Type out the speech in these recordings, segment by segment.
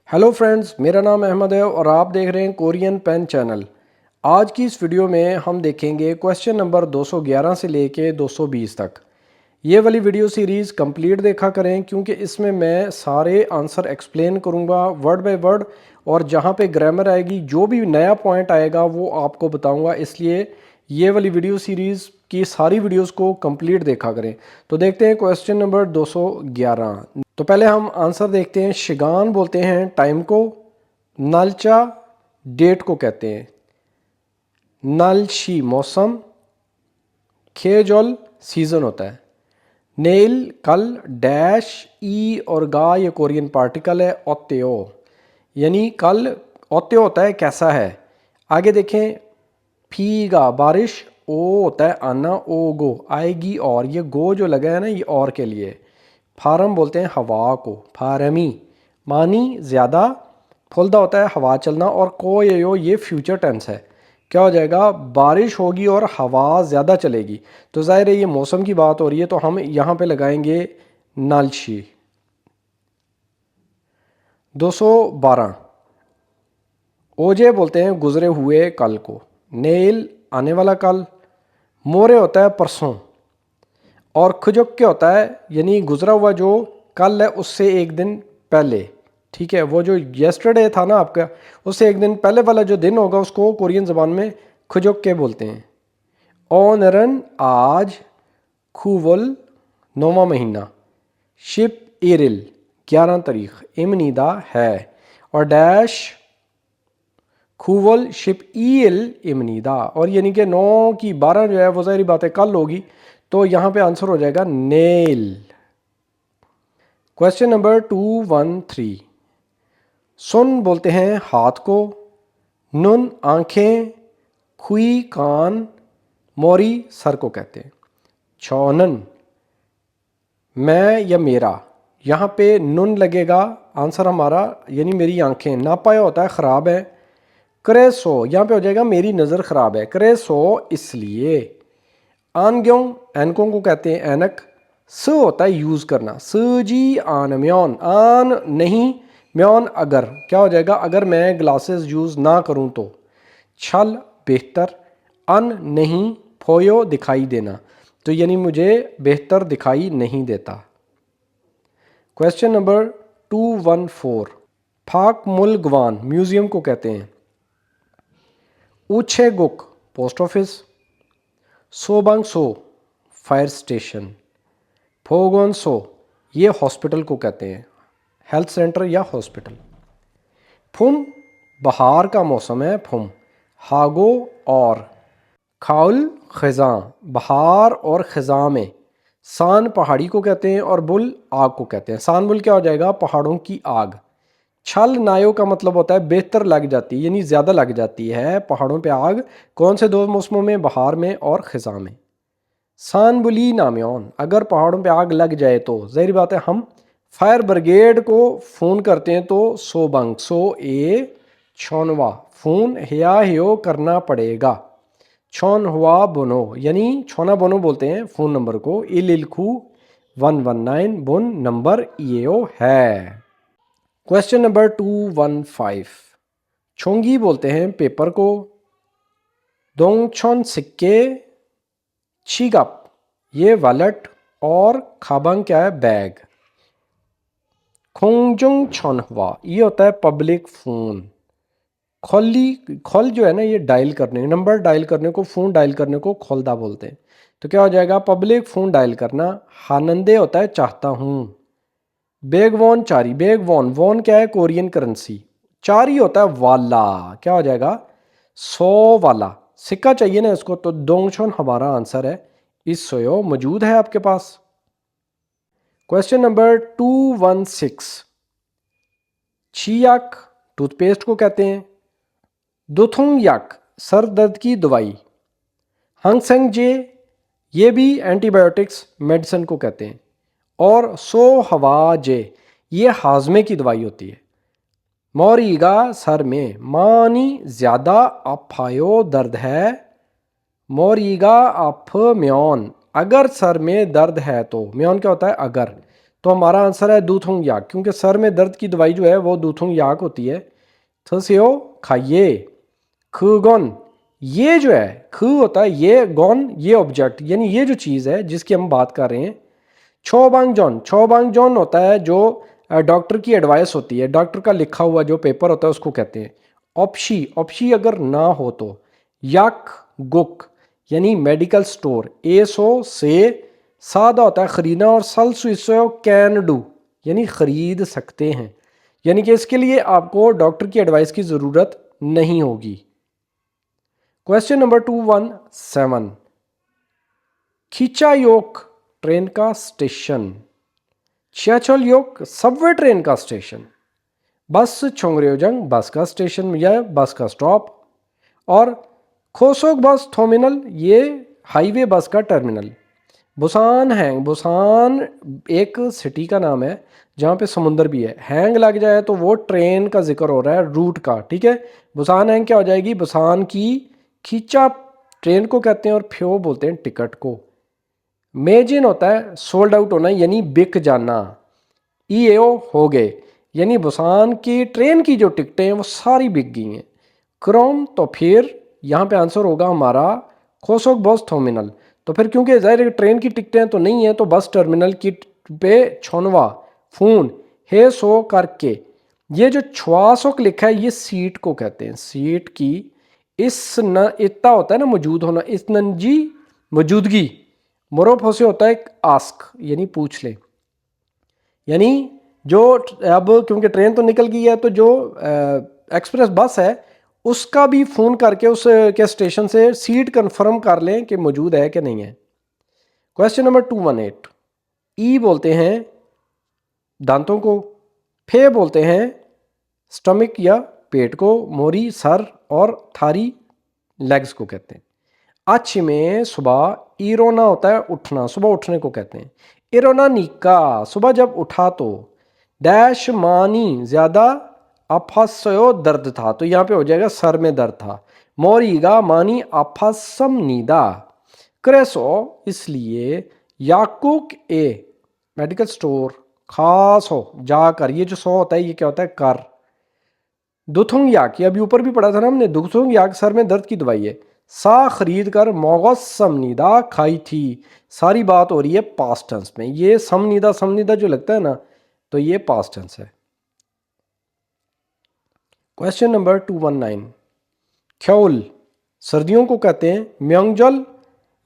Hello friends, मेरा नाम अहमद है और आप देख रहे हैं कोरियन पेन चैनल। आज की इस वीडियो में हम देखेंगे क्वेश्चन नंबर 211 से लेके 220 तक। ये वाली वीडियो सीरीज़ कंप्लीट देखा करें क्योंकि इसमें मैं सारे आंसर एक्सप्लेन करूँगा वर्ड बाय वर्ड, और जहाँ पे ग्रामर आएगी, जो भी नया पॉइंट आएगा वो आपको बताऊँगा। इसलिए ये वाली वीडियो सीरीज़ की सारी वीडियोस को कंप्लीट देखा करें। तो देखते हैं क्वेश्चन नंबर 211। तो पहले हम आंसर देखते हैं। शिगान बोलते हैं टाइम को, नलचा डेट को कहते हैं, नलशी मौसम, खेजोल सीज़न होता है, नेल कल, डैश ई और गा ये कोरियन पार्टिकल है, ओत्तेओ यानी कल, ओत्तेओ होता है कैसा है। आगे देखें, फीगा बारिश, ओ होता है आना, ओ गो आएगी, और ये गो जो लगा है ना ये और के लिए। फारम बोलते हैं हवा को, फारमी मानी ज़्यादा, फुलदा होता है हवा चलना, और को ये फ्यूचर टेंस है। क्या हो जाएगा, बारिश होगी और हवा ज़्यादा चलेगी। तो ज़ाहिर है ये मौसम की बात हो रही है, तो हम यहाँ पे लगाएंगे नालशी। 212 ओजे बोलते हैं गुजरे हुए कल को, नेल आने वाला कल, मोरे होता है परसों, और खुजुक क्या होता है यानी गुजरा हुआ जो कल है उससे एक दिन पहले। ठीक है, वो जो येस्टरडे था ना आपका, उससे एक दिन पहले वाला जो दिन होगा उसको कोरियन ज़बान में खुजुक के बोलते हैं। ओनरन आज, खूवल 9वां महीना, शिप एरिल 11 तारीख, इमनीदा है, और डैश खूवल शिप ईल इमनीदा, और यानी कि 9 की 12 जो है वो ज़ाहिर बात है कल होगी, तो यहाँ पे आंसर हो जाएगा नेल। क्वेश्चन नंबर 213 सुन बोलते हैं हाथ को, नुन आंखें, खुई कान, मोरी सर को कहते हैं। छौनन मैं या मेरा, यहाँ पे नुन लगेगा, आंसर हमारा यानी मेरी आंखें, ना पाया होता है ख़राब है। क्रेसो यहाँ पे हो जाएगा मेरी नज़र ख़राब है, क्रेसो इसलिए। आनग्यों एनकों को कहते हैं ऐनक, स होता है यूज़ करना, स जी आन म्योन, आन नहीं, म्योन अगर, क्या हो जाएगा अगर मैं ग्लासेस यूज़ ना करूं तो। छल बेहतर, अन नहीं, फोयो दिखाई देना, तो यानी मुझे बेहतर दिखाई नहीं देता। क्वेश्चन नंबर 214 फाक मुल गवान म्यूज़ियम को कहते हैं। ऊछे गुक पोस्ट ऑफिस, सोबांग सो फायर स्टेशन, फोगोन सो ये हॉस्पिटल को कहते हैं, हेल्थ सेंटर या हॉस्पिटल। फुम बहार का मौसम है, फुम हागो और खाउल ख़ज़ां बहार और ख़ज़ां में। सान पहाड़ी को कहते हैं और बुल आग को कहते हैं। सान बुल क्या हो जाएगा, पहाड़ों की आग। छल नायो का मतलब होता है बेहतर लग जाती है यानी ज़्यादा लग जाती है पहाड़ों पे आग। कौन से दो मौसमों में, बहार में और ख़ज़ां में। सानबुली नाम्योन अगर पहाड़ों पे आग लग जाए तो ज़ाहिर बात है हम फायर ब्रिगेड को फ़ोन करते हैं, तो सोबंग सो ए छौनवा फ़ोन हिया हियो करना पड़ेगा। छौन हुआ बोनो यानी छौना बोनो बोलते हैं फ़ोन नंबर को, इलिलखू 119 बुन नंबर ईओ है। क्वेश्चन नंबर 215 छोंगी बोलते हैं पेपर को, दोंगछोन सिक्के, छिगप ये वॉलेट, और खाबंग क्या है बैग। खोंगजुंग छौनहवा ये होता है पब्लिक फ़ोन। खोली खोल जो है ना ये डायल करने, नंबर डायल करने को, फ़ोन डायल करने को खोलदा बोलते हैं। तो क्या हो जाएगा, पब्लिक फ़ोन डायल करना। हानंदे होता है चाहता हूँ। बेगवॉन चारी, बेगवॉन वॉन क्या है कोरियन करेंसी, चारी होता है वाला, क्या हो जाएगा 100 वाला सिक्का चाहिए ना इसको, तो दोंगछोन हमारा आंसर है। इस सोयो मौजूद है आपके पास। क्वेश्चन नंबर 216 छियाक टूथपेस्ट को कहते हैं। दुथुंग याक सर दर्द की दवाई। हंगसेंग जे ये भी एंटीबायोटिक्स मेडिसिन को कहते हैं। और सो हवा जे ये हाजमे की दवाई होती है। मोरीगा सर में, मानी ज़्यादा, अफायो दर्द है। मोरीगा अफ म्योन अगर सर में दर्द है तो, म्योन क्या होता है अगर, तो हमारा आंसर है दूथोंग याक, क्योंकि सर में दर्द की दवाई जो है वो दूथोंग याक होती है। थसेओ खाइए। खुगोन, ये जो है ख होता है, ये गॉन ये ऑब्जेक्ट, यानी ये जो चीज़ है जिसकी हम बात कर रहे हैं। छोबांग जॉन, छोबांग जॉन होता है जो डॉक्टर की एडवाइस होती है, डॉक्टर का लिखा हुआ जो पेपर होता है उसको कहते हैं। ऑप्शी, ऑप्शी अगर ना हो तो। याक गुक यानी मेडिकल स्टोर। एसो से सादा होता है खरीदना, और सल सुइसो कैन डू यानी खरीद सकते हैं, यानी कि इसके लिए आपको डॉक्टर की एडवाइस की ज़रूरत नहीं होगी। क्वेश्चन नंबर 217, खिचायोक ट्रेन का स्टेशन, छियाचोलयोक सबवे ट्रेन का स्टेशन, बस छोंगरियोजंग बस का स्टेशन या बस का स्टॉप, और खोसोक बस टर्मिनल ये हाईवे बस का टर्मिनल। बुसान हैंग, बुसान एक सिटी का नाम है जहाँ पे समुंदर भी है। हैंग लग जाए तो वो ट्रेन का जिक्र हो रहा है, रूट का, ठीक है। बुसान हैंग क्या हो जाएगी, बुसान की खींचा ट्रेन को कहते हैं, और फ्यो बोलते हैं टिकट को। मेजिन होता है सोल्ड आउट होना यानी बिक जाना। ईओ हो गए यानी बुसान की ट्रेन की जो टिकटें हैं वो सारी बिक गई हैं। क्रोम, तो फिर यहाँ पे आंसर होगा हमारा खोसोक बस टर्मिनल। तो फिर क्योंकि ज़ाहिर ट्रेन की टिकटें तो नहीं है तो बस टर्मिनल की पे छोनवा फोन हे सो करके, ये जो छुआसोक लिखा है ये सीट को कहते हैं, सीट की इस न इतना होता है ना मौजूद होना, इस नंजी मौजूदगी। मोरोफोसे होता है आस्क यानी पूछ ले, यानी जो अब क्योंकि ट्रेन तो निकल गई है तो जो एक्सप्रेस बस है उसका भी फ़ोन करके उस के स्टेशन से सीट कंफर्म कर लें कि मौजूद है कि नहीं है। क्वेश्चन नंबर 218, ई बोलते हैं दांतों को, फे बोलते हैं स्टमक या पेट को, मोरी सर, और थारी लेग्स को कहते हैं। अच्छी में सुबह, इरोना होता है उठना, सुबह उठने को कहते हैं। इरोना निका, सुबह जब उठा तो। डैश मानी ज़्यादा, अफसयो दर्द था, तो यहाँ पे हो जाएगा सर में दर्द था। मोरीगा मानी अफसम नीदा। क्रेसो इसलिए, याकुक ए मेडिकल स्टोर, खास हो जाकर, ये जो सो होता है ये क्या होता है कर। दुथुंग याक, ये अभी ऊपर भी पढ़ा था ना हमने, दुथुंग याक सर में दर्द की दवाई है। सा खरीद कर मोगस समनीदा खाई थी, सारी बात हो रही है पास्ट टेंस में। ये समनीदा समनीदा जो लगता है ना तो ये पास्ट टेंस है। क्वेश्चन नंबर 219, ख्योल सर्दियों को कहते हैं। म्योंगजल,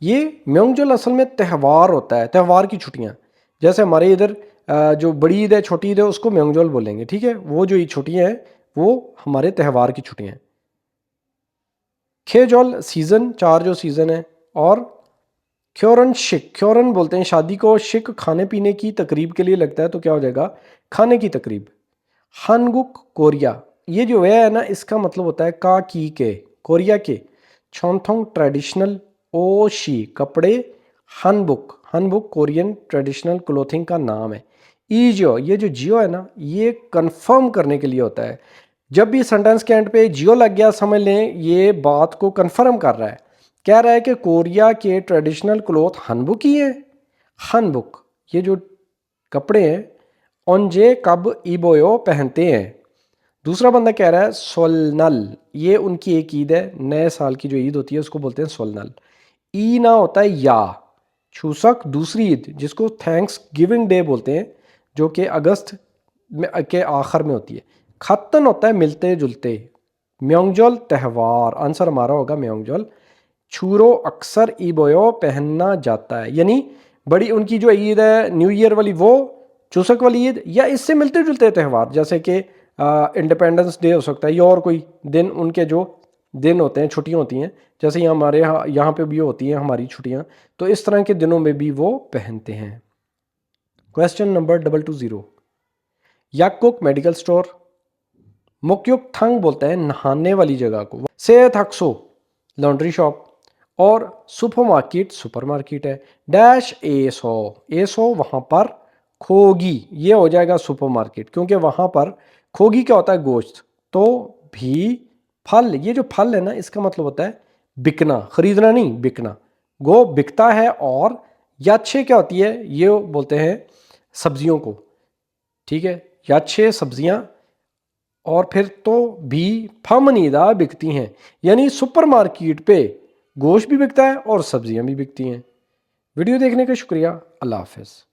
ये म्योंगजल असल में त्यौहार होता है, त्यौहार की छुट्टियां। जैसे हमारे इधर जो बड़ी ईद है छोटी ईद है उसको म्योंगजल बोलेंगे, ठीक है। वो जो छुट्टियां हैं वो हमारे त्यौहार की छुट्टियां हैं। खेजोल सीज़न, चार जो सीज़न है। और ख्योरन शिक, ख्योरन बोलते हैं शादी को, शिक खाने पीने की तकरीब के लिए लगता है तो क्या हो जाएगा खाने की तकरीब। हानगुक कोरिया, ये जो है ना इसका मतलब होता है का की के, कोरिया के। छोंथोंग ट्रेडिशनल, ओशी कपड़े, हनबुक, हनबुक कोरियन ट्रेडिशनल क्लोथिंग का नाम है। ईजियो, ये जो जियो है ना ये कंफर्म करने के लिए होता है। जब भी सेंटेंस के एंड पे जियो लग गया समझ लें ये बात को कंफर्म कर रहा है, कह रहा है कि कोरिया के ट्रेडिशनल क्लोथ हनबुक ही है। हनबुक ये जो कपड़े हैं ओंजे कब इबोयो पहनते हैं। दूसरा बंदा कह रहा है सोलनल, ये उनकी एक ईद है, नए साल की जो ईद होती है उसको बोलते हैं सोलनल। ई ना होता है या, छूसक दूसरी ईद जिसको थैंक्स गिविंग डे बोलते हैं जो कि अगस्त के आखिर में होती है। खत्तन होता है मिलते जुलते। म्योंगजोल त्यौहार, आंसर हमारा होगा म्योंगजोल। छूरो अक्सर इबोयो पहनना जाता है, यानी बड़ी उनकी जो ईद है न्यू ईयर वाली वो, चूसक वाली ईद, या इससे मिलते जुलते त्यौहार जैसे कि इंडिपेंडेंस डे हो सकता है, या और कोई दिन उनके जो दिन होते हैं छुट्टियां होती हैं, जैसे यहाँ हमारे यहाँ पे भी होती हैं हमारी छुट्टियां, तो इस तरह के दिनों में भी वो पहनते हैं। क्वेश्चन नंबर 220, याकुक मेडिकल स्टोर, मुक्युक थंग बोलते हैं नहाने वाली जगह को। से थक्सो लॉन्ड्री शॉप, और सुपरमार्केट सुपरमार्केट है। डैश एसो, एसो वहाँ पर खोगी, ये हो जाएगा सुपरमार्केट क्योंकि वहाँ पर खोगी क्या होता है गोश्त। तो भी फल, ये जो फल है ना इसका मतलब होता है बिकना, खरीदना नहीं बिकना। गो बिकता है। और याच्छे क्या होती है ये बोलते हैं सब्जियों को, ठीक है, या 6 सब्जियां और फिर तो भी फमनीदा बिकती हैं। यानी सुपरमार्केट पे गोश्त भी बिकता है और सब्जियां भी बिकती हैं। वीडियो देखने का शुक्रिया। अल्लाह हाफ़िज़।